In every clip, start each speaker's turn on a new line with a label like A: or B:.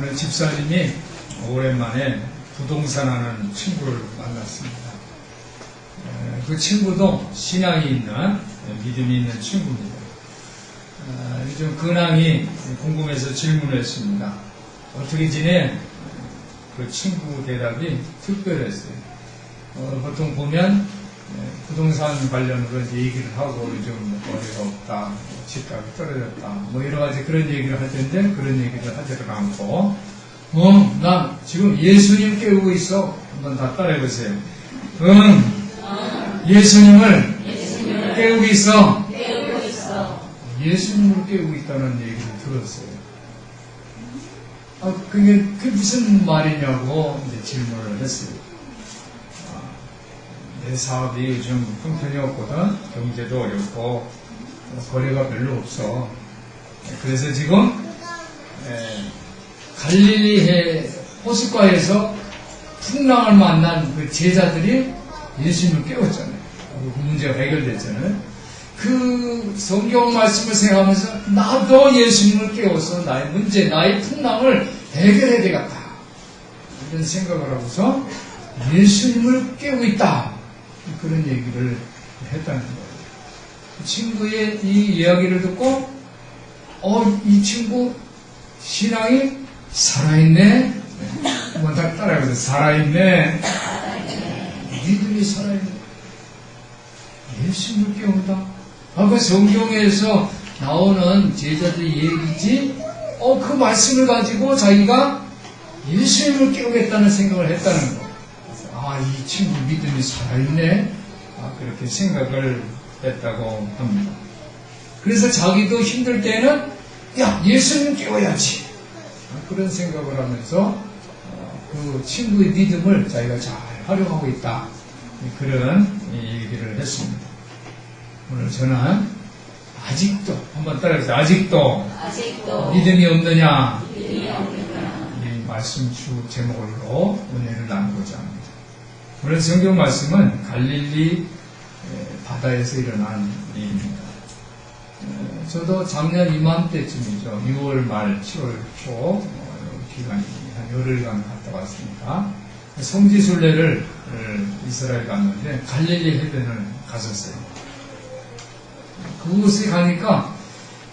A: 오늘 집사님이 오랜만에 부동산 하는 친구를 만났습니다. 그 친구도 신앙이 있는, 믿음이 있는 친구입니다. 요즘 근황이 궁금해서 질문을 했습니다. 어떻게 지내? 그 친구 대답이 특별했어요. 보통 보면 부동산 관련으로 얘기를 하고 요즘 거리가 없다, 집값이 떨어졌다, 뭐 여러 가지 그런 얘기를 할 텐데 그런 얘기를 하지를 않고, 나 지금 예수님 깨우고 있어. 한번 다 따라해보세요. 예수님을 깨우고 있어. 예수님을 깨우고 있다는 얘기를 들었어요. 그게 무슨 말이냐고 이제 질문을 했어요. 내 사업이 요즘 형편이 없거든. 경제도 어렵고 거래가 별로 없어. 그래서 지금 갈릴리해 호숫가에서 풍랑을 만난 그 제자들이 예수님을 깨웠잖아요. 그 문제가 해결됐잖아요. 그 성경 말씀을 생각하면서 나도 예수님을 깨워서 나의 문제, 나의 풍랑을 해결해야 되겠다, 이런 생각을 하고서 예수님을 깨우고 있다, 그런 얘기를 했다는 거예요. 그 친구의 이 이야기를 듣고 이 친구 신앙이 살아있네. 한번 다 따라해보세요. 살아있네. 믿음이 살아있네. 예수님을 깨운다. 그 성경에서 나오는 제자들 얘기지, 그 말씀을 가지고 자기가 예수님을 깨우겠다는 생각을 했다는 거. 이 친구 믿음이 살아있네. 그렇게 생각을 했다고 합니다. 그래서 자기도 힘들 때는 예수님 깨워야지, 그런 생각을 하면서 그 친구의 믿음을 자기가 잘 활용하고 있다, 그런 얘기를 했습니다. 오늘 저는 아직도, 한번 따라해보세요. 아직도 믿음이 없느냐, 이 말씀 주 제목으로 은혜를 나누고자 합니다. 오늘 성경 말씀은 갈릴리 바다에서 일어난 일입니다. 저도 작년 이맘때쯤이죠. 6월 말 7월 초 기간이 한 열흘간 갔다 왔으니까 성지순례를 이스라엘 갔는데 갈릴리 해변을 갔었어요. 그곳에 가니까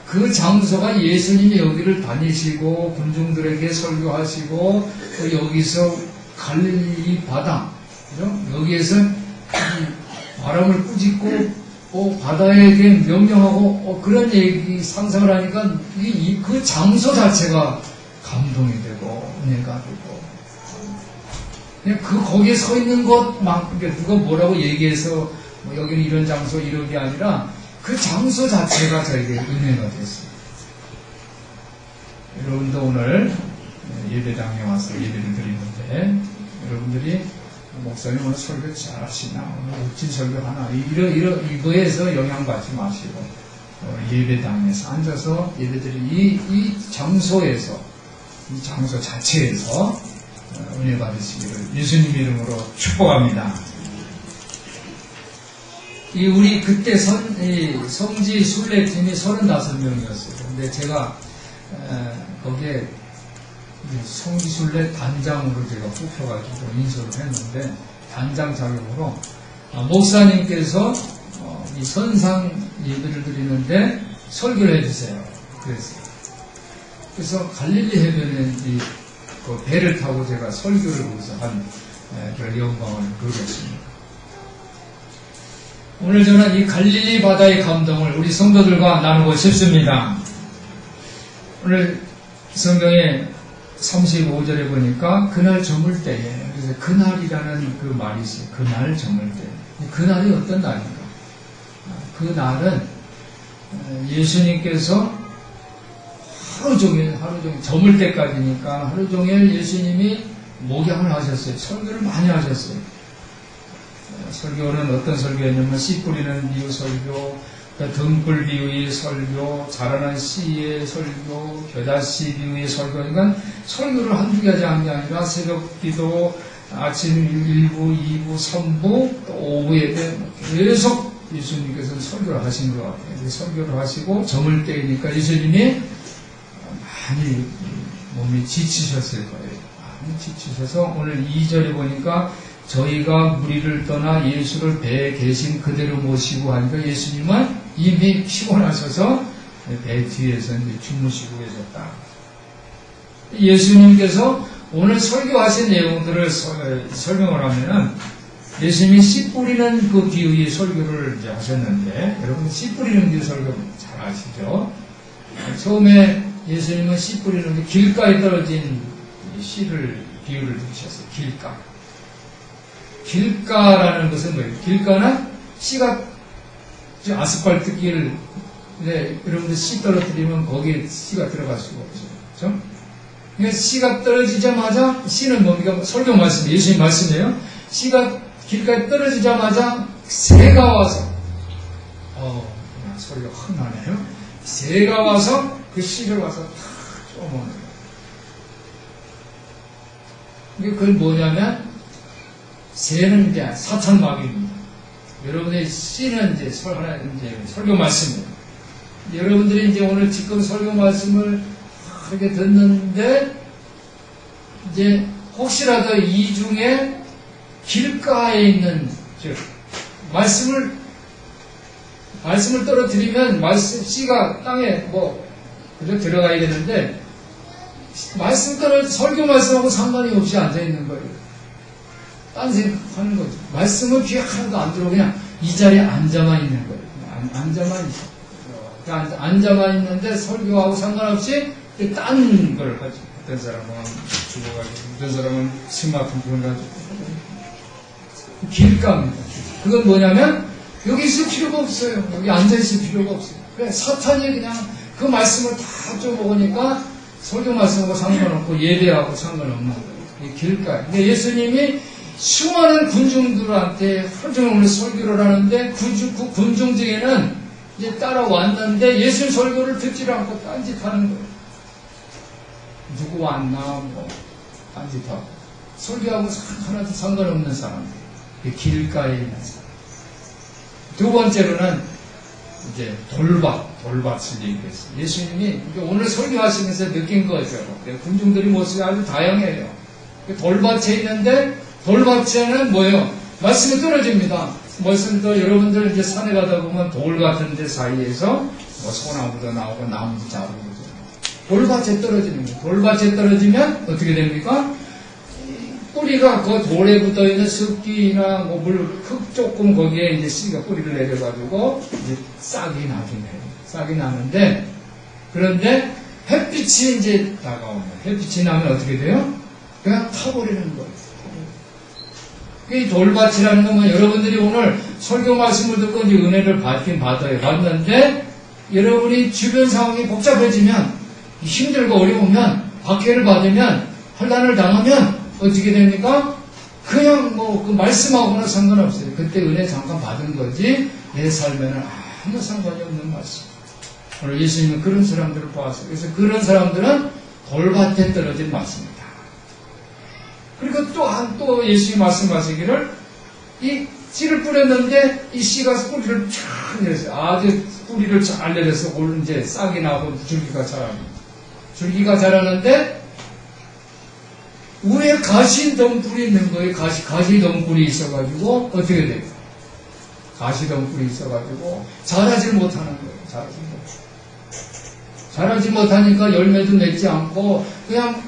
A: 그 장소가 예수님이 여기를 다니시고 군중들에게 설교하시고 여기서 갈릴리 바다, 그죠? 여기에서 바람을 꾸짖고 바다에게 명령하고 그런 얘기 상상을 하니까 그 장소 자체가 감동이 되고 은혜가 되고, 그냥 거기에 서 있는 것만, 누가 뭐라고 얘기해서 여기는 이런 장소 이런 게 아니라 그 장소 자체가 저에게 은혜가 됐어요. 여러분도 오늘 예배당에 와서 예배를 드리는데 여러분들이 목사님 오늘 설교 잘하시나, 오늘 멋진 설교 하나, 이거에서 영향받지 마시고 예배당에서 앉아서 예배드리 이 장소에서, 이 장소 자체에서 은혜 받으시기를 예수님 이름으로 축복합니다. 우리 그때 성지 순례팀이 35명이었어요. 근데 제가 거기에 성지 순례 단장으로 제가 뽑혀가지고 인솔을 했는데, 단장 자격으로 목사님께서 이 선상 예배를 드리는데 설교를 해주세요. 그래서 갈릴리 해변에 그 배를 타고 제가 설교를 거기서 한 그런 영광을 누렸습니다. 오늘 저는 이 갈릴리 바다의 감동을 우리 성도들과 나누고 싶습니다. 오늘 성경에 35절에 보니까 그날 저물 때에, 그래서 그날이라는 그 말이 있어요. 그날 저물 때. 그날이 어떤 날인가? 그날은 예수님께서 하루 종일 저물 때까지니까 하루 종일 예수님이 목양을 하셨어요. 설교를 많이 하셨어요. 설교는 어떤 설교였냐면 씨 뿌리는 비유 설교, 등불 비유의 설교, 자라난 씨의 설교, 겨자씨 비유의 설교. 그러니까 설교를 한두 가지 한 게 아니라 새벽 기도, 아침 1부, 2부, 3부, 또 오후 예배, 계속 예수님께서는 설교를 하신 것 같아요. 설교를 하시고 저물 때이니까 예수님이 많이 몸이 지치셨을 거예요. 많이 지치셔서 오늘 2절에 보니까 저희가 무리를 떠나 예수를 배에 계신 그대로 모시고 하니까 예수님은 이미 피곤하셔서 배 뒤에서 이제 주무시고 계셨다. 예수님께서 오늘 설교하신 내용들을 설명을 하면은 예수님이 씨 뿌리는 그 비유의 설교를 이제 하셨는데 여러분 씨 뿌리는 비유 설교 잘 아시죠? 처음에 예수님은 씨 뿌리는 길가에 떨어진 씨를 비유를 드셨어요. 길가. 길가라는 것은 뭐예요? 길가는 씨가 아스팔트 길, 여러분들 씨 떨어뜨리면 거기에 씨가 들어갈 수가 없죠. 그렇죠? 그러니까 씨가 떨어지자마자 씨는 뭡니까? 설교 말씀, 예수님 말씀이에요. 씨가 길가에 떨어지자마자 새가 와서 설교 흥하네요. 새가 와서 그 씨를 와서 다 쪼먹는 거예요. 그건 뭐냐면 새는 이제 사탄마귀입니다. 여러분의 씨는 이제 설교 말씀이에요. 여러분들이 이제 오늘 지금 설교 말씀을 하게 듣는데 이제 혹시라도 이 중에 길가에 있는 말씀을 떨어뜨리면 씨가 땅에 그저 들어가야 되는데 설교 말씀하고 상관이 없이 앉아 있는 거예요. 딴 생각하는 거죠. 말씀은 귀에 하나도 안 들어오고 그냥 이 자리에 앉아만 있는 거예요. 앉아만 있는데 설교하고 상관없이 딴 걸 가지고 어떤 사람은 죽어가지고 어떤 사람은 스마트폰 가지고 길가입니다. 그건 뭐냐면 여기 있을 필요가 없어요. 여기 앉아있을 필요가 없어요. 그래, 사탄이 그냥 그 말씀을 다 쪼먹으니까 설교 말씀하고 상관없고 예배하고 상관없는 거예요. 이 길가에. 근데 예수님이 수많은 군중들한테 하루 종일 오늘 설교를 하는데 그 군중 중에는 이제 따라왔는데 예수님 설교를 듣지 않고 딴짓하는 거예요. 누구 왔나 딴짓하고 설교하고 하나도 상관없는 사람들. 길가에 있는 사람. 두 번째로는 이제 돌밭을 얘기했어요. 예수님이 오늘 설교하시면서 느낀 거죠. 군중들이 모습이 아주 다양해요. 돌밭에 있는데 돌밭에는 뭐예요? 말씀이 떨어집니다. 말씀도 여러분들 이제 산에 가다 보면 돌 같은 데 사이에서 소나무도 나오고 나무도 자라고 돌밭에 떨어지는 거예요. 돌밭에 떨어지면 어떻게 됩니까? 뿌리가 그 돌에 붙어 있는 습기나 흙 조금 거기에 이제 씨가 뿌리를 내려가지고 이제 싹이 나긴 해요. 싹이 나는데 그런데 햇빛이 이제 다가오면 햇빛이 나면 어떻게 돼요? 그냥 타버리는 거예요. 이 돌밭이라는 건 여러분들이 오늘 설교 말씀을 듣고 이제 은혜를 받긴 받아요. 받는데 여러분이 주변 상황이 복잡해지면 힘들고 어려우면 박해를 받으면 환난을 당하면 어떻게 됩니까? 그냥 그 말씀하고는 상관없어요. 그때 은혜 잠깐 받은 거지 내 삶에는 아무 상관이 없는 말씀. 오늘 예수님은 그런 사람들을 보았어요. 그래서 그런 사람들은 돌밭에 떨어진 말씀입니다. 그리고 또 예수님이 말씀하시기를 이 씨를 뿌렸는데 이 씨가 뿌리를 쫙 내렸어요. 아주 뿌리를 잘 내려서 이제 싹이 나고 줄기가 자랍니다. 줄기가 자라는데 위에 가시덩굴이 있는 거예요. 가시덩굴이 있어가지고 어떻게 돼요? 가시덩굴이 있어가지고 자라질 못하는 거예요. 자라지 못하니까 열매도 맺지 않고 그냥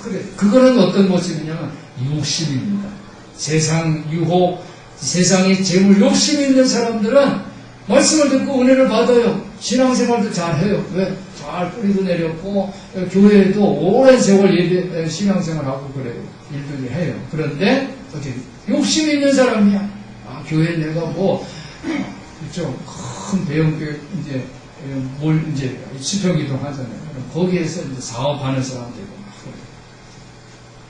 A: 그래. 그거는 어떤 모습이냐면 욕심입니다. 세상 유혹, 세상에 재물 욕심 있는 사람들은 말씀을 듣고 은혜를 받아요. 신앙생활도 잘해요. 왜? 잘 뿌리도 내렸고 교회에도 오랜 세월 예배 신앙생활하고 그래요. 일들을 해요. 그런데 어떻게 욕심이 있는 사람이야. 교회에 내가 좀 큰 대형교회 이제 집회기도 하잖아요. 거기에서 이제 사업하는 사람들이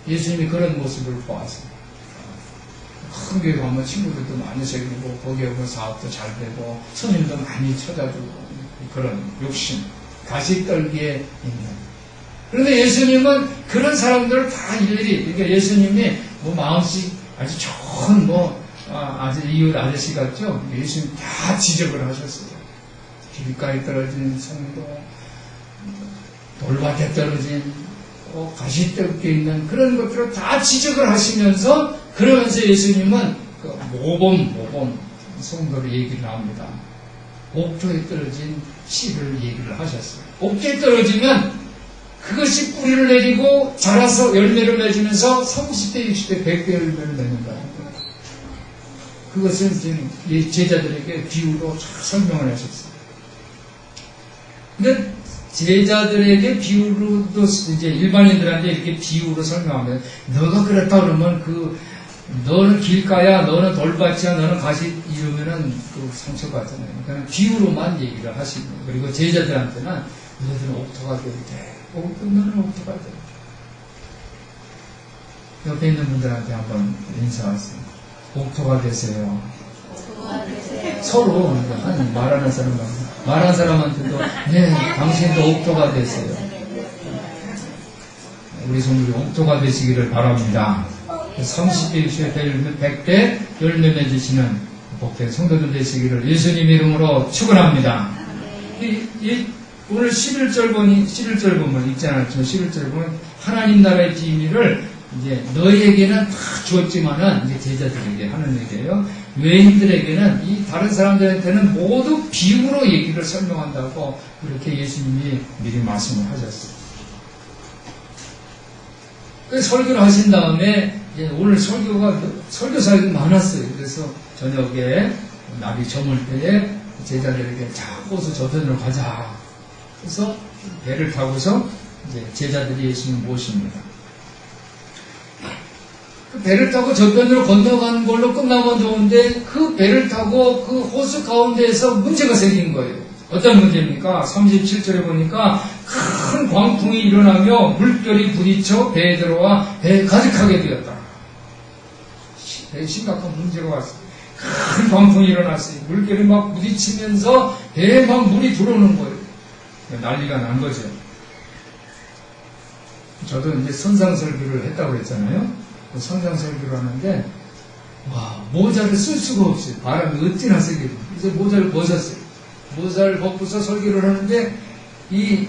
A: 예수님이 그런 모습을 보았습니다. 큰 교회 가면 친구들도 많이 생기고 거기에 오면 사업도 잘 되고 손님도 많이 찾아주고 그런 욕심, 가시떨기에 있는. 그런데 예수님은 그런 사람들을 다 일일이, 그러니까 예수님이 마음씨 아주 좋은 아주 이웃 아저씨 같죠? 예수님 다 지적을 하셨어요. 길가에 떨어진 성도, 돌밭에 떨어진 가시떨게 있는 그런 것들을 다 지적을 하시면서 그러면서 예수님은 그 모범 성도를 얘기를 합니다. 옥토에 떨어진 씨를 얘기를 하셨어요. 옥토에 떨어지면 그것이 뿌리를 내리고 자라서 열매를 맺으면서 30대, 60대, 100대 열매를 맺는다는 거예요. 그것은 지금 제자들에게 비유로 잘 설명을 하셨어요. 근데 제자들에게 비유로도 이제 일반인들한테 이렇게 비유로 설명하면 너가 그랬다 그러면 너는 길가야, 너는 돌밭이야, 너는 가시 이러면은 상처받잖아요. 그러니까 비유로만 얘기를 하시고 그리고 제자들한테는 너희들은 옥토가 되어야 돼. 너는 옥토가 돼. 옆에 있는 분들한테 한번 인사하세요. 옥토가 되세요. 서로 말하는 사람한테도 네, 당신도 옥토가 되세요. 우리 성도들이 옥토가 되시기를 바랍니다. 30대, 60대, 100대 열매 맺으시는 복된 성도들 되시기를 예수님 이름으로 축원합니다. 오늘 11절 보면 읽지 않았지만 11절 보면 하나님 나라의 비밀을 이제 너희에게는 다 주었지만은 이제 제자들에게 하는 얘기예요. 외인들에게는 이 다른 사람들한테는 모두 비유로 얘기를 설명한다고 그렇게 예수님이 미리 말씀을 하셨어요. 설교를 하신 다음에 오늘 설교사역이 많았어요. 그래서 저녁에 날이 저물 때에 제자들에게 자, 호수 저편으로 가자. 그래서 배를 타고서 이제 제자들이 예수님을 모십니다. 그 배를 타고 저편으로 건너가는 걸로 끝나면 좋은데 그 배를 타고 그 호수 가운데에서 문제가 생긴 거예요. 어떤 문제입니까? 37절에 보니까 큰 광풍이 일어나며 물결이 부딪혀 배에 들어와 배에 가득하게 되었다. 배에 심각한 문제가 왔어요. 큰 광풍이 일어났어요. 물결이 막 부딪히면서 배에 막 물이 들어오는 거예요. 난리가 난 거죠. 저도 이제 선상설교를 했다고 했잖아요. 선상설교를 하는데 모자를 쓸 수가 없어요. 바람이 어찌나 세게. 그래서 모자를 벗었어요. 모자를 벗고서 설교를 하는데 이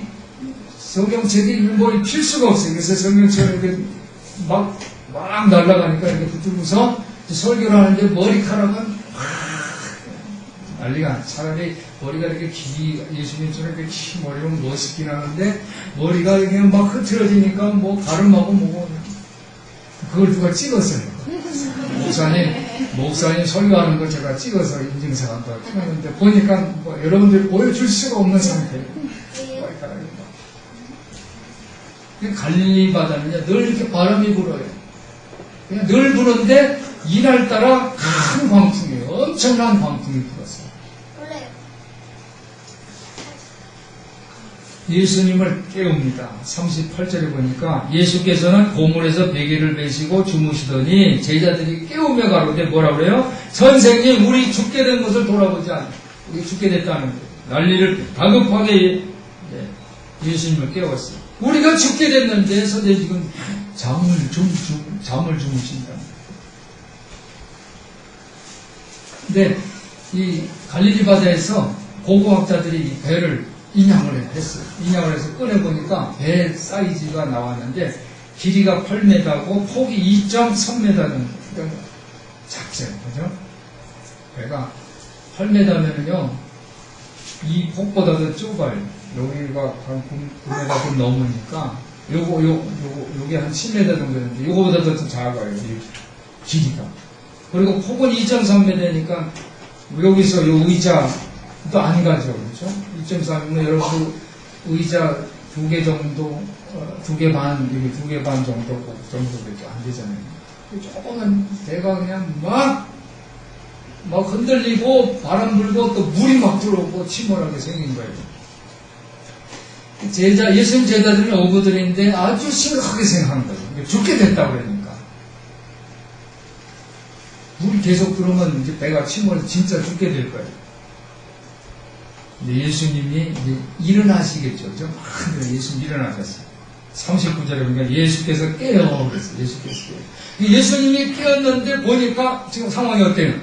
A: 성경책이 일본이 필 수가 없어요. 그래서 성경책을 이렇게 막 날아가니까 이렇게 붙들고서 설교를 하는데 머리카락은 난리가. 차라리 머리가 이렇게 예수님처럼 이렇게 긴 머리면 멋있긴 하는데 머리가 그냥 막 흐트러지니까 뭐 가름하고 뭐고 그걸 누가 찍었어요. 목사님 설교하는 거 제가 찍어서 인증사한 거 찍었는데 보니까 뭐 여러분들 보여줄 수가 없는 상태예요. 머리카락이 막. 갈릴리 바다는요 늘 이렇게 바람이 불어요. 그냥 늘 부는데 이날따라 큰 광풍이에요. 엄청난 광풍이 불었어요. 예수님을 깨웁니다. 38절에 보니까 예수께서는 고물에서 베개를 베시고 주무시더니 제자들이 깨우며 가로되 뭐라 그래요? 선생님 우리 죽게 된 것을 돌아보지 않아요. 우리 죽게 됐다는 거예요. 난리를 다급하게 예수님을 깨웠어요. 우리가 죽게 됐는데 선생님 지금 잠을 주무신다. 근데 이 갈릴리 바다에서 고고학자들이 이 배를 인양을 했어요. 인양을 해서 꺼내보니까 배 사이즈가 나왔는데 길이가 8m고 폭이 2.3m 정도. 작죠. 그죠? 배가 8m면요, 이 폭보다도 좁아요. 여기가 한 9m 좀 넘으니까, 요게 한 10m 정도 되는데, 요거보다 더 작아요. 이 길이가. 그리고 폭은 2.3m니까, 여기서 요 의자도 안 가죠. 그렇죠? 2.3이면 여러분 의자 2개 정도, 2개 반, 여기 2개 반 정도밖에 안 되잖아요. 조금은 배가 그냥 막 흔들리고 바람 불고 또 물이 막 들어오고 침몰하게 생긴 거예요. 예수님 제자들은 어부들인데 아주 심각하게 생각한 거예요. 죽게 됐다고 그러니까. 물이 계속 들어오면 이제 배가 침몰해서 진짜 죽게 될 거예요. 근데 예수님이 이제 일어나시겠죠. 그죠? 예수님 일어나셨어요. 39절에 보니까 예수께서 깨요. 그랬어요. 예수께서 깨요. 예수님이 깨었는데 보니까 지금 상황이 어때요?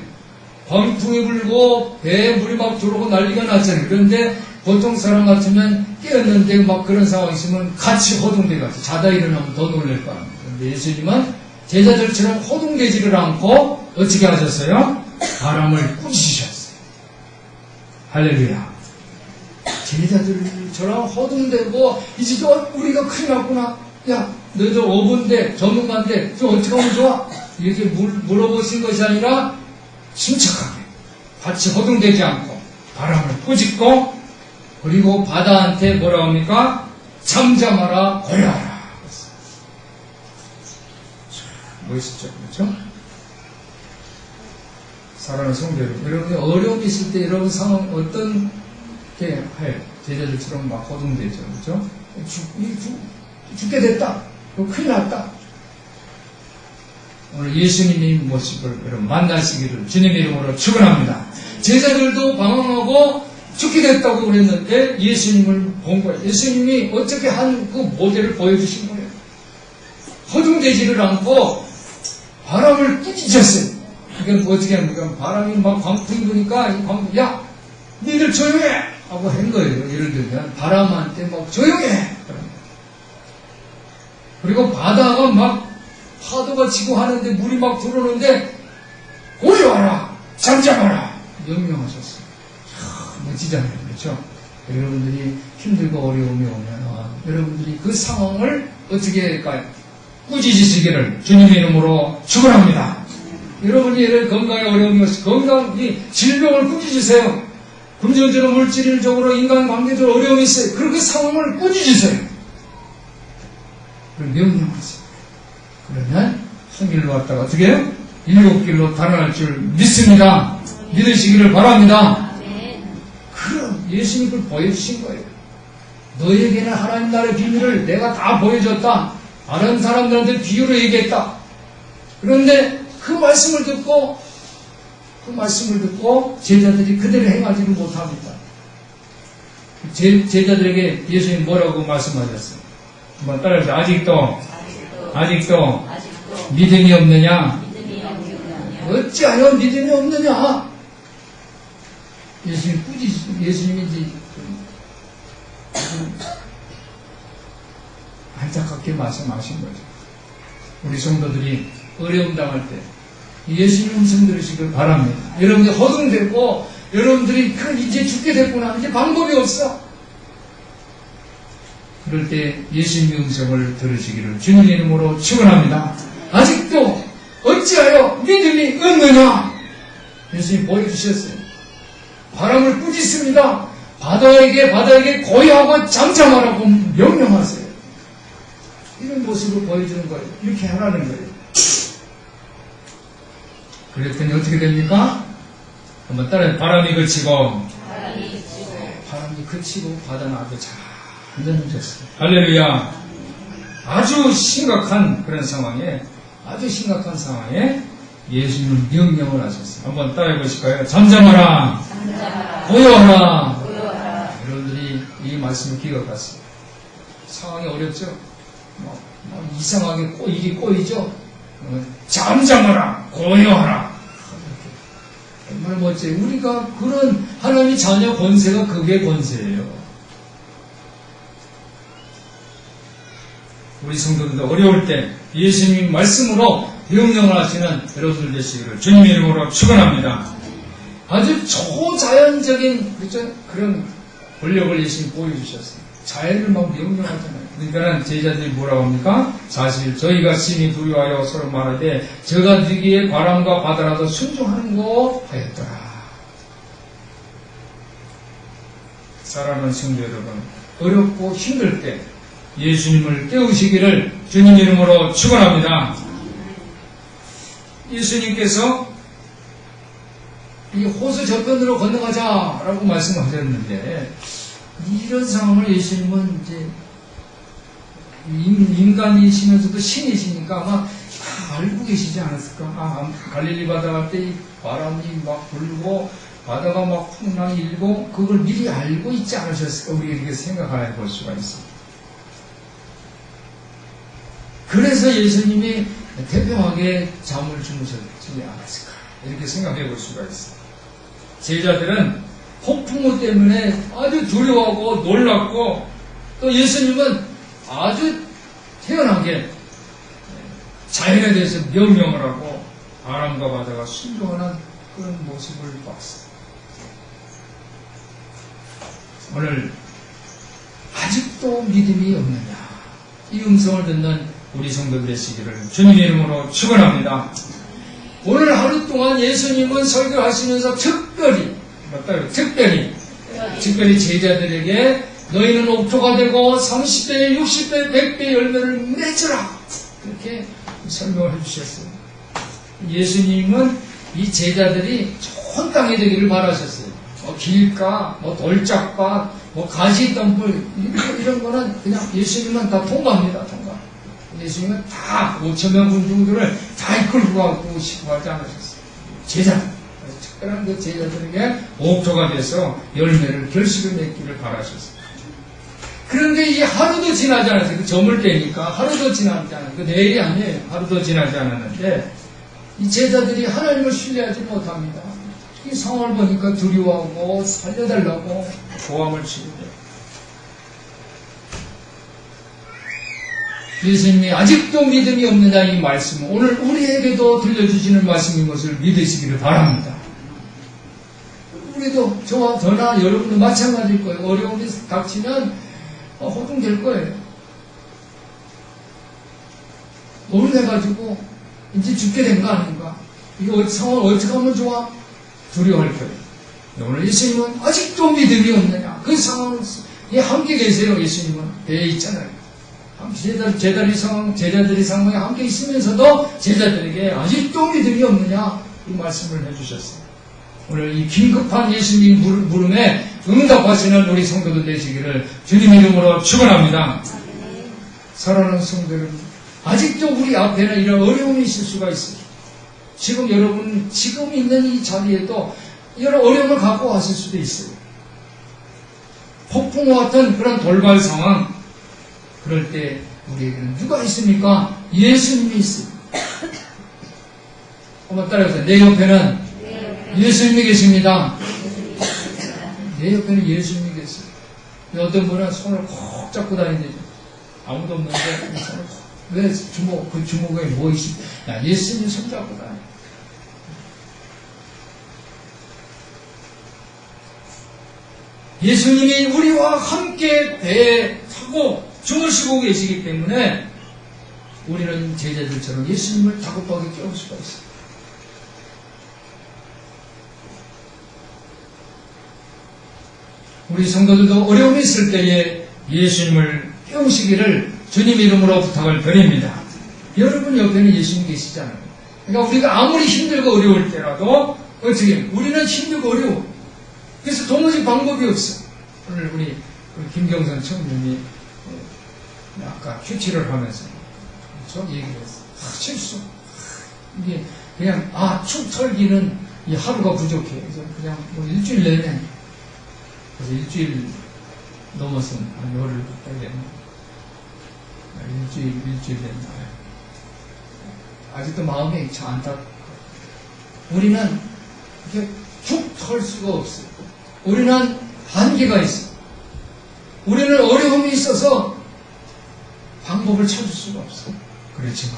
A: 광풍이 불고 배에 물이 막 들어오고 난리가 났잖아요. 그런데 보통 사람 같으면 깨었는데 막 그런 상황이 있으면 같이 허둥대 가서 자다 일어나면 더 놀랄 거 아닙니까? 근데 예수님은 제자들처럼 허둥대지를 않고 어떻게 하셨어요? 바람을 꾸짖으셨어요. 할렐루야. 제자들처럼 허둥대고 이제 또 우리가 큰일 났구나. 야, 너희들 어부인데 전문가인데 좀 어떻게 하면 좋아? 이렇게 물어보신 것이 아니라 침착하게 같이 허둥대지 않고 바람을 꾸짖고 그리고 바다한테 뭐라고 합니까? 잠잠하라 고요하라. 멋있죠, 그렇죠? 사랑하는 성도 여러분, 여러분이 어려움이 있을 때 여러분 상황 어떻게 해요? 제자들처럼 막 허둥대죠, 그렇죠? 죽게 됐다. 큰일 났다. 오늘 예수님의 모습을 여러분 만나시기를 주님의 이름으로 축원합니다. 제자들도 방황하고 죽게 됐다고 그랬는데 예수님을 본 거예요. 예수님이 어떻게 한 그 모델을 보여주신 거예요. 허둥대지를 않고 바람을 꾸짖었어요. 이건 어떻게 합니까? 바람이 막 광풍이 부니까 야, 니들 조용해! 하고 한 거예요. 예를 들면 바람한테 막 조용해! 그리고 바다가 막 파도가 치고 하는데 물이 막 들어오는데 고요하라! 잠잠하라! 명령하셨어요. 멋지잖아요. 그렇죠? 여러분들이 힘들고 어려움이 오면 여러분들이 그 상황을 어떻게 할까요? 꾸짖으시기를 주님의 이름으로 축원합니다. 여러분이 건강에 어려움이 없이 건강이 질병을 꾸짖으세요. 금전적으로 물질적으로 인간관계적으로 어려움이 있어요. 그럼 그 상황을 꾸짖으세요. 그럼 명령하세요. 그러면 한 길로 왔다가 어떻게 해요? 7길로 달아날 줄 믿습니다. 믿으시기를 바랍니다. 그럼 예수님이 그걸 보여주신 거예요. 너에게는 하나님 나라의 비밀을 내가 다 보여줬다. 다른 사람들한테 비유로 얘기했다. 그런데 그 말씀을 듣고 제자들이 그대로 행하지를 못합니다. 제자들에게 예수님 뭐라고 말씀하셨어요? 한번 따라해보세요. 아직도 믿음이 없느냐? 어찌하여 믿음이 없느냐? 예수님이 이제 안타깝게 말씀하신 거죠. 우리 성도들이 어려움 당할 때 예수님 음성 들으시길 바랍니다. 여러분들이 허둥대고 여러분들이 이제 죽게 됐구나. 이제 방법이 없어. 그럴 때 예수님의 음성을 들으시기를 주님의 이름으로 축원합니다. 아직도 어찌하여 믿음이 없느냐? 예수님 보여주셨어요. 바람을 꾸짖습니다. 바다에게 고요하고 잠잠하라고 명령하세요. 이런 모습을 보여주는 거예요. 이렇게 하라는 거예요. 그랬더니 어떻게 됩니까? 한번 따라해. 바람이 그치고 바다는 아주 잘 안전해졌어요. 할렐루야. 아주 심각한 상상에 예수님은 명령을 하셨어요. 한번 따라해 보실까요? 잠잠하라. 고요하라. 여러분들이 이 말씀을 기억하세요. 상황이 어렵죠? 이상하게 일이 꼬이죠? 잠잠하라. 고요하라. 정말 멋져요. 우리가 그런 하나님의 자녀 권세가 그게 권세예요. 우리 성도들도 어려울 때 예수님 말씀으로 명령을 하시는 여러분들 되시기를 주님의 이름으로 축원합니다. 아주 초자연적인 그런 권력을 예수님이 보여주셨어요. 자연을 막 명령하잖아요. 그러니까 제자들이 뭐라고 합니까? 사실 저희가 심히 두려워하여 서로 말하되 저가 느기에 바람과 바다라도 순종하는 거 하였더라. 사랑하는 성도 여러분, 어렵고 힘들 때 예수님을 깨우시기를 주님 이름으로 축원합니다. 예수님께서 이 호수 저편으로 건너가자라고 말씀하셨는데 이런 상황을 예수님은 이제 인간이시면서도 신이시니까 아마 다 알고 계시지 않았을까? 갈릴리 바다 갈 때 바람이 막 불고 바다가 막 풍랑이 일고 그걸 미리 알고 있지 않으셨을까? 우리가 이렇게 생각해 볼 수가 있습니다. 그래서 예수님이 태평하게 잠을 주무셨지 않았을까? 이렇게 생각해 볼 수가 있어요. 제자들은 폭풍우 때문에 아주 두려워하고 놀랐고 또 예수님은 아주 태연하게 자연에 대해서 명령을 하고 바람과 바다가 순종하는 그런 모습을 봤어요. 오늘 아직도 믿음이 없느냐, 이 음성을 듣는 우리 성도들 되시기를 주님의 이름으로 축원합니다. 오늘 하루 동안 예수님은 설교하시면서 특별히 제자들에게 너희는 옥토가 되고 30배, 60배, 100배 열매를 맺으라, 그렇게 설명을 해주셨어요. 예수님은 이 제자들이 좋은 땅이 되기를 바라셨어요. 길가, 돌짝밭, 가지덤불 이런 거는 그냥 예수님은 다 통과합니다. 통과. 예수님은 다 5천명 군중들을 다 이끌고 가고 싶어 하지 않으셨어요. 제자들, 특별한 그 제자들에게 옥토가 돼서 열매를 결실을 맺기를 바라셨어요. 그런데 이 하루도 지나지 않았어요. 그 저물 때니까 하루도 지나지 않았어요. 그 내일이 아니에요. 하루도 지나지 않았는데 이 제자들이 하나님을 신뢰하지 못합니다. 이 상황을 보니까 두려워하고 살려달라고 고함을 치는데 예수님이 아직도 믿음이 없느냐, 이 말씀은 오늘 우리에게도 들려주시는 말씀인 것을 믿으시기를 바랍니다. 우리도 저와 저나 여러분도 마찬가지일 거예요. 어려움이 닥치면 호통될 거예요. 모르해가지고 이제 죽게 된 거 아닌가? 이거 상황을 어떻게 하면 좋아? 두려워할 거예요. 오늘 예수님은 아직도 믿음이 없느냐? 그 상황에 함께 계세요. 예수님은 배에 있잖아요. 제자들이 상황에 함께 있으면서도 제자들에게 아직도 믿음이 없느냐? 이 말씀을 해주셨어요. 오늘 이 긴급한 예수님 물음에 응답하시는 우리 성도들 되시기를 주님 이름으로 축원합니다. 사랑하는 성도 여러분, 아직도 우리 앞에는 이런 어려움이 있을 수가 있어요. 지금 여러분 지금 있는 이 자리에도 이런 어려움을 갖고 왔을 수도 있어요. 폭풍과 같은 그런 돌발 상황, 그럴 때 우리에게는 누가 있습니까? 예수님이 있어요. 한번 따라해보세요. 내 옆에는 예수님이 계십니다. 내 옆에는 예수님이 계세요. 어떤 분은 손을 콕 잡고 다니는데 아무도 없는데 손을 콕, 왜 그 주먹에 뭐 있지? 야, 예수님 손 잡고 다니. 예수님이 우리와 함께 배에 타고 주무시고 계시기 때문에 우리는 제자들처럼 예수님을 다급하게 깨울 수가 있어요. 우리 성도들도 어려움이 있을 때에 예수님을 깨우시기를 주님 이름으로 부탁을 드립니다. 여러분 옆에는 예수님 계시잖아요. 그러니까 우리가 아무리 힘들고 어려울 때라도 어떻게 우리는 힘들고 어려워. 그래서 도무지 방법이 없어. 오늘 우리 김경선 청년이 아까 큐티를 하면서 저 얘기를 했어. 실수. 이게 그냥 축 털기는 이 하루가 부족해. 그래서 그냥 일주일 내내. 그래서 일주일 넘었으면 한 열흘 가까이 됐나. 일주일 됐나. 아직도 마음이 참 안타깝고. 우리는 이렇게 툭 털 수가 없어요. 우리는 한계가 있어요. 우리는 어려움이 있어서 방법을 찾을 수가 없어요. 그렇지만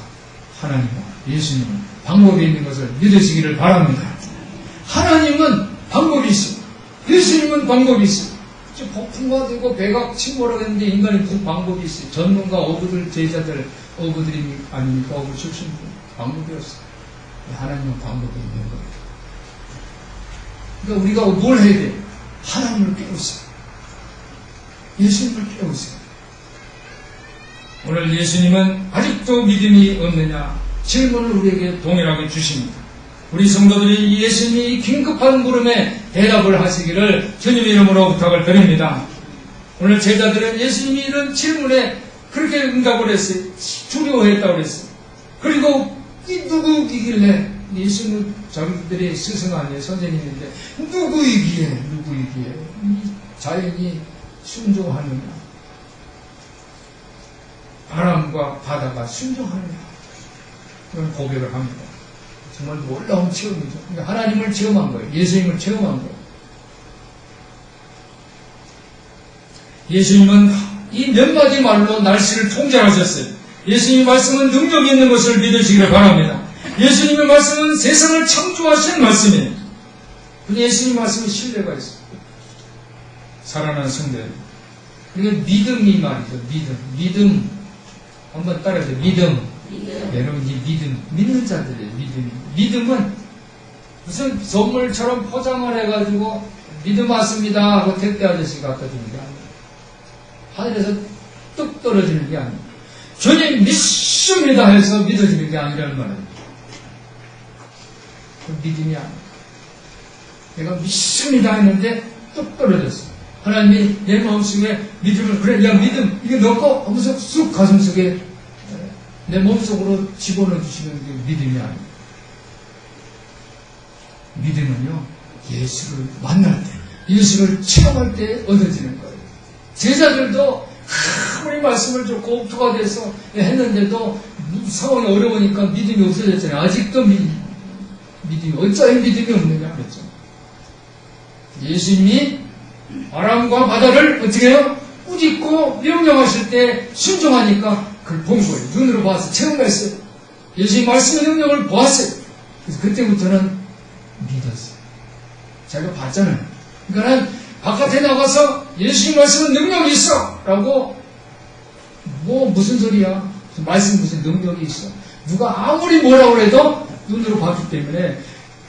A: 하나님은, 예수님은 방법이 있는 것을 믿으시기를 바랍니다. 하나님은 방법이 있어요. 예수님은 방법이 있어요. 폭풍과 되고 배가 침몰하게 했는데 인간이 무슨 방법이 있어요. 전문가, 어부들, 제자들, 어부들이 아닙니까? 어부 출신들. 방법이 없어요. 하나님은 방법이 있는 거예요. 그러니까 우리가 뭘 해야 돼요? 하나님을 깨우세요. 예수님을 깨우세요. 오늘 예수님은 아직도 믿음이 없느냐? 질문을 우리에게 동일하게 주십니다. 우리 성도들이 예수님이 긴급한 물음에 대답을 하시기를 주님 이름으로 부탁을 드립니다. 오늘 제자들은 예수님이 이런 질문에 그렇게 응답을 했어요. 두려워했다고 그랬어요. 그리고 이 누구이길래, 예수는 자기들의 스승 아니에요, 선생님인데 누구이기에 이 자연이 순종하느냐, 바람과 바다가 순종하느냐, 그런 고백을 합니다. 정말 놀라운 체험이죠. 그러니까 하나님을 체험한 거예요. 예수님을 체험한 거예요. 예수님은 이 몇 마디 말로 날씨를 통제하셨어요. 예수님의 말씀은 능력이 있는 것을 믿으시기를 바랍니다. 예수님의 말씀은 세상을 창조하신 말씀이에요. 예수님 말씀은 신뢰가 있어요. 살아난 성대. 그러니까 믿음이 말이죠. 믿음. 한번 따라해보세요. 믿음. 여러분, 이 믿음. 믿는 자들이에요. 믿음은 무슨 선물처럼 포장을 해가지고 믿음 왔습니다 하고 택배 아저씨 갖다 주는 게 아니에요. 하늘에서 뚝 떨어지는 게 아니에요. 주님 믿습니다 해서 믿어지는 게 아니라는 말이에요. 그 믿음이 아니에요. 내가 믿습니다 했는데 뚝 떨어졌어요. 하나님이 내 마음속에 믿음을, 그래, 야, 믿음, 이게 넣고 하면서 쑥 가슴속에 내 몸속으로 집어넣어 주시는 게 믿음이 아니에요. 믿음은요, 예수를 만날 때, 예수를 체험할 때 얻어지는 거예요. 제자들도 아무리 말씀을 좀 고투가 돼서 했는데도 상황이 어려우니까 믿음이 없어졌잖아요. 아직도 믿음이, 어쩌면 믿음이 없느냐 그랬죠. 예수님이 바람과 바다를 어떻게 해요? 꾸짖고 명령하실 때 순종하니까 그걸 본 거예요. 눈으로 봐서 체험했어요. 예수님 말씀의 능력을 보았어요. 그래서 그때부터는 믿었어요. 자기가 봤잖아요. 그러니까 바깥에 나가서 예수님 말씀은 능력이 있어! 라고 무슨 소리야? 말씀 무슨 능력이 있어? 누가 아무리 뭐라고 해도 눈으로 봤기 때문에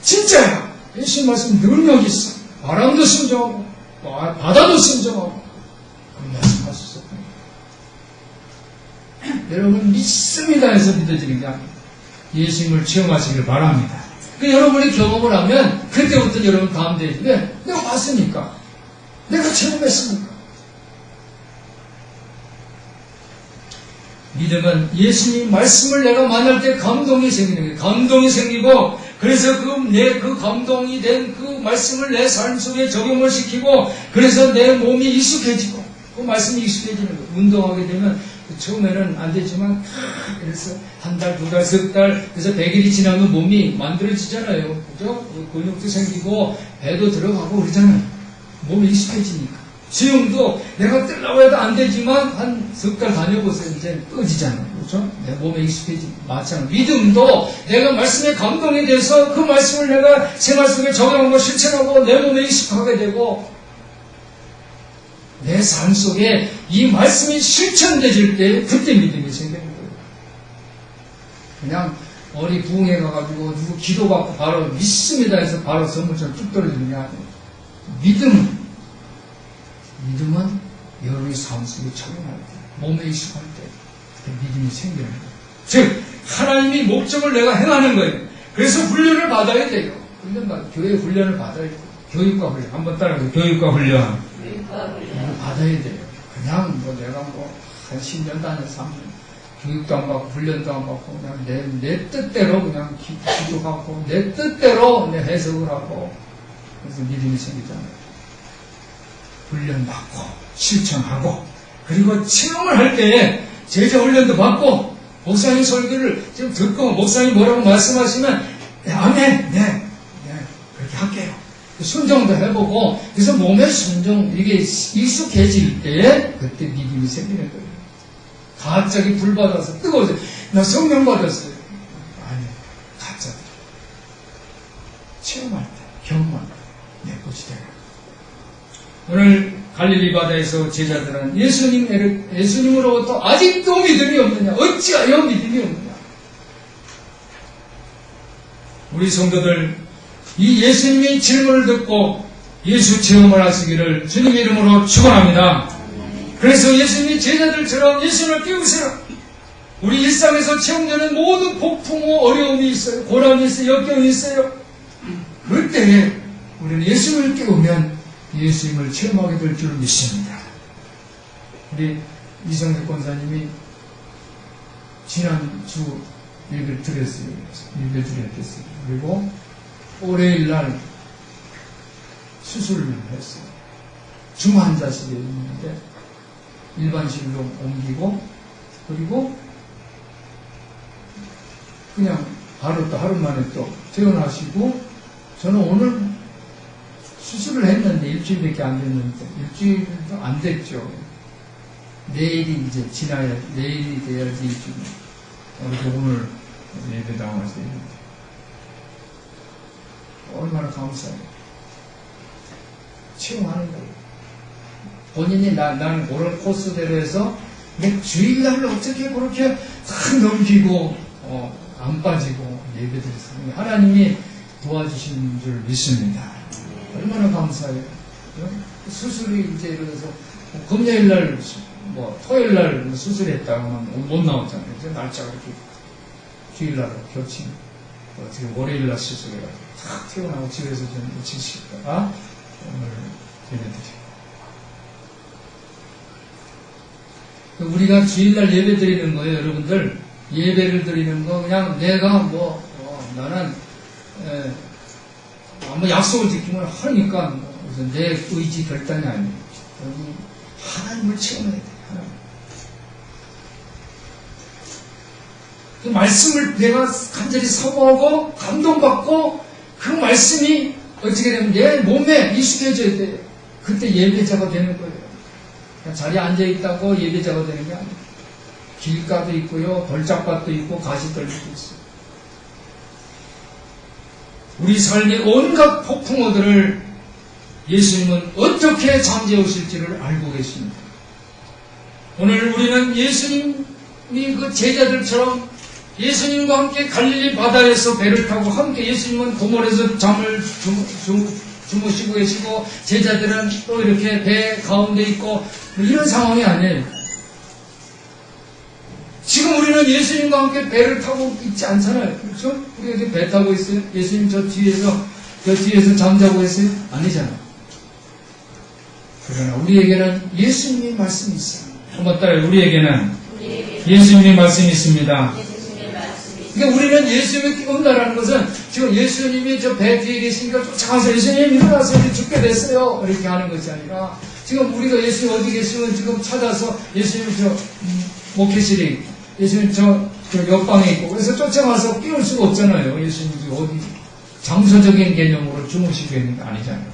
A: 진짜야! 예수님 말씀은 능력이 있어. 바람도 순종하고 바다도 순종하고 그런 말씀할 수 있었거든요. 여러분 믿습니다 해서 믿어지는 게 아니에요. 예수님을 체험하시길 바랍니다. 여러분이 경험을 하면 그때부터 여러분 가운데 왜? 내가 봤으니까. 내가 체험했으니까. 믿음은 예수님 말씀을 내가 만날 때 감동이 생기는 거예요. 감동이 생기고 그래서 그 감동이 된 그 말씀을 내 삶 속에 적용을 시키고 그래서 내 몸이 익숙해지고 그 말씀이 익숙해지는 거예요. 운동하게 되면 처음에는 안 되지만 그래서 한 달, 두 달, 석 달 그래서 100일이 지나면 몸이 만들어지잖아요. 그죠? 근육도 생기고 배도 들어가고 그러잖아요. 몸이 익숙해지니까. 수영도 내가 뜨려고 해도 안 되지만 한 석 달 다녀보세요. 이제 떠지잖아요. 그렇죠? 내 몸에 익숙해지고. 마찬가지로 믿음도 내가 말씀에 감동이 돼서 그 말씀을 내가 생활 속에 적용하고 실천하고 내 몸에 익숙하게 되고 내 삶 속에 이 말씀이 실천되질 때 그때 믿음이 생기는 거예요. 그냥 어디 부흥회 가가지고 누구 기도받고 바로 믿습니다 해서 바로 선물처럼 쭉 떨어지는 게 아니에요. 믿음은 여러분의 삶 속에 적용할 때, 몸에 익숙할 때 그때 믿음이 생기는 거예요. 즉 하나님이 목적을 내가 행하는 거예요. 그래서 훈련을 받아야 돼요. 교회 훈련을 받아야 돼요. 교육과 훈련. 한번 따라해서 교육과 훈련. 이거 받아야 돼요. 그냥 내가 한 10년 다녀서 3년 교육도 안 받고 훈련도 안 받고 그냥 내 뜻대로 그냥 기도하고 내 뜻대로 내 해석을 하고 그래서 믿음이 생기잖아요. 훈련받고 실천하고 그리고 체험을 할 때에 제자 훈련도 받고 목사님 설교를 지금 듣고 목사님 뭐라고 말씀하시면 아멘 네 그렇게 할게요. 순종도 해보고 그래서 몸의 순종 이게 익숙해질 때에 그때 믿음이 생기는 거예요. 갑자기 불 받아서 뜨거워져 나 성령 받았어요. 아니 갑자기 체험할 때 경험할 때 내 것이 되는 거예요. 오늘 갈릴리 바다에서 제자들은 예수님으로부터 아직도 믿음이 없느냐? 어찌하여 믿음이 없느냐? 우리 성도들 이 예수님의 질문을 듣고 예수 체험을 하시기를 주님의 이름으로 축원합니다. 그래서 예수님이 제자들처럼 예수님을 깨우세요. 우리 일상에서 체험되는 모든 폭풍우 어려움이 있어요. 고난이 있어요. 역경이 있어요. 그때에 우리는 예수님을 깨우면 예수님을 체험하게 될 줄 믿습니다. 우리 이성택 권사님이 지난주 예배를 드렸어요. 그리고 월요일날 수술을 했어요. 중환자실에 있는데 일반실로 옮기고 그리고 그냥 바로 또 하루 만에 또 퇴원하시고 저는 오늘 수술을 했는데 일주일밖에 안 됐는데 일주일도 안 됐죠. 내일이 이제 지나야, 내일이 돼야지 지금 우리가 오늘 예배당 와서 얼마나 감사해요. 체험하는 거예요. 본인이 나는 그런 코스대로 해서 내 주일날 어떻게 그렇게 탁 넘기고 안 빠지고 예배드렸어요. 하나님이 도와주신 줄 믿습니다. 얼마나 감사해요. 수술이 이제 예를 들어서 금요일날 토요일날 수술했다고 하면 못 나왔잖아요. 이제 날짜가 이렇게 주일날 겹치는 어떻게 월요일날 수술해가지고 탁 퇴근하고 집에서 좀 치시다가 오늘 예배드리고 우리가 주일날 예배 드리는 거예요, 여러분들. 예배를 드리는 거, 그냥 내가 나는, 약속을 지키면 하니까, 내 의지 결단이 아니에요. 여기 하나님을 체험해야 돼요, 하나님. 그 말씀을 내가 간절히 사모하고, 감동받고, 그 말씀이 어떻게 되면 내 몸에 익숙해져야 돼요. 그때 예배자가 되는 거예요. 자리에 앉아있다고 예배자가 되는 게 아니에요. 길가도 있고요, 벌짝밭도 있고, 가시떨기도 있어요. 우리 삶의 온갖 폭풍어들을 예수님은 어떻게 잠재우실지를 알고 계십니다. 오늘 우리는 예수님이 그 제자들처럼 예수님과 함께 갈릴리 바다에서 배를 타고 함께 예수님은 고물에서 잠을 주무시고 계시고 제자들은 또 이렇게 배 가운데 있고 이런 상황이 아니에요. 지금 우리는 예수님과 함께 배를 타고 있지 않잖아요. 그렇죠? 우리가 배 타고 있어요. 예수님 저 뒤에서 잠자고 있어요. 아니잖아요. 그러나 우리에게는 예수님의 말씀이 있어요. 한번 따라요. 우리에게는 예수님의 말씀이 있습니다. 그러니까 우리는 예수님을 깨운다라는 것은 지금 예수님이 저 배 뒤에 계시니까 쫓아가서 예수님 일어나서 이제 죽게 됐어요. 이렇게 하는 것이 아니라 지금 우리가 예수님 어디 계시면 지금 찾아서 예수님 저 목회실에 있고 예수님 저 옆방에 있고 그래서 쫓아가서 깨울 수가 없잖아요. 예수님이 어디 장소적인 개념으로 주무시고 있는 게 아니잖아요.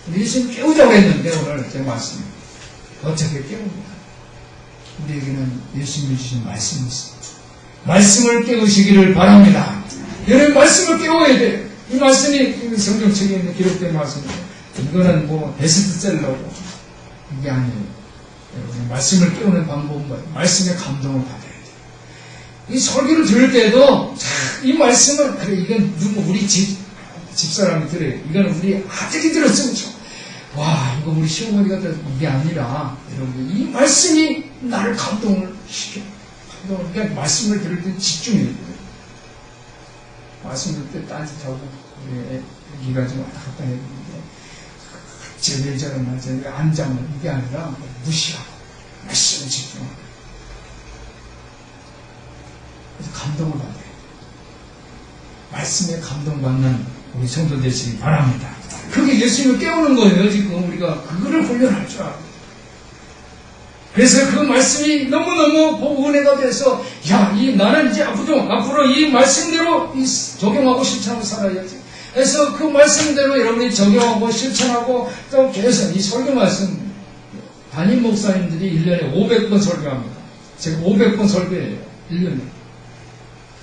A: 근데 예수님 깨우자고 했는데 오늘 제 말씀 어떻게 깨웁니까? 우리에게는 예수님이 주신 말씀이 있습니다. 말씀을 깨우시기를 바랍니다. 여러분 말씀을 깨워야 돼요. 이 말씀이 성경책에 기록된 말씀이에요. 이거는 베스트셀러고 이게 아니에요. 여러분 말씀을 깨우는 방법은 뭐예요? 말씀의 감동을 받아야 돼요. 이 설교를 들을 때도 이 말씀은 그래 이건 우리 집사람이 들어요. 이건 우리 아들이 들었으면 좋아. 와 이거 우리 시어머니가 들었으면 이게 아니라 여러분 이 말씀이 나를 감동을 시켜요. 그러니까 말씀을 들을 때 집중해야 돼요. 말씀 들을 때 딴짓하고 애기가 좀 왔다 갔다 해야 되는데 제일 잘은 맞아요. 앉아면 이게 아니라 무시하고 말씀에 집중하고 그래서 감동을 받아요. 말씀에 감동받는 우리 성도 되시기 바랍니다. 그게 예수님을 깨우는 거예요. 지금 우리가 그거를 훈련할 줄 알아요. 그래서 그 말씀이 너무너무 보고 은혜가 돼서 나는 이제 앞으로 이 말씀대로 적용하고 실천하고 살아야지. 그래서 그 말씀대로 여러분이 적용하고 실천하고 또 계속 이 설교 말씀 담임 목사님들이 1년에 500번 설교합니다. 제가 500번 설교해요. 1년에.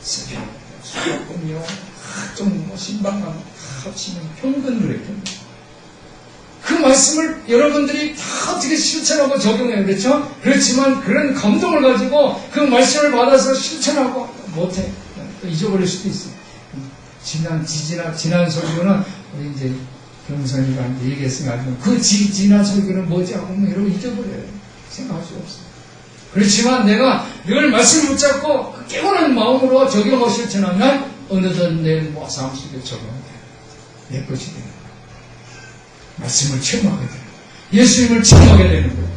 A: 새벽, 수업금요, 각종 신방감 합치면 평균 그랬거든요. 그 말씀을 여러분들이 다 어떻게 실천하고 적용해요. 그렇죠? 그렇지만 그런 감동을 가지고 그 말씀을 받아서 실천하고 못해. 또 잊어버릴 수도 있어요. 지난 설교는 우리 이제 경선이가 얘기했으니까 그 지난 설교는 뭐지 하고 여러분 잊어버려요. 생각할 수 없어요. 그렇지만 내가 늘 말씀을 붙잡고 깨우는 마음으로 적용하고 실천하면 어느덧 내 삶 속에 적용돼요. 내 것이 돼요. 말씀을 체험하게 돼요. 예수님을 체험하게 되는 거예요.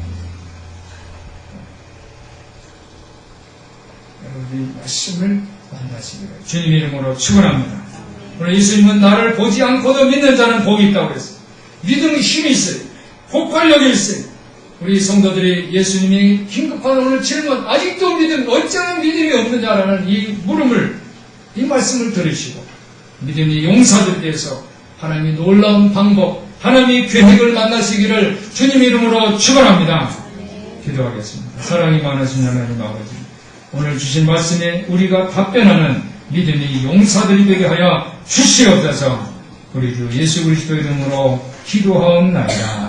A: 여러분이 말씀을 만나시기를 주님 이름으로 축원합니다. 오늘 예수님은 나를 보지 않고도 믿는 자는 복이 있다고 그랬어요. 믿음의 힘이 있어요. 폭발력이 있어요. 우리 성도들이 예수님이 긴급한 오늘 질문 아직도 어쩌면 믿음이 없느냐라는 이 물음을 이 말씀을 들으시고 믿음의 용사들 대해서 하나님의 놀라운 방법 하나님의 계획을 만나시기를 주님 이름으로 축원합니다. 기도하겠습니다. 사랑이 많으신 하나님 아버지, 오늘 주신 말씀에 우리가 답변하는 믿음이 용사들이 되게 하여 주시옵소서. 우리 주 예수 그리스도 이름으로 기도하옵나이다.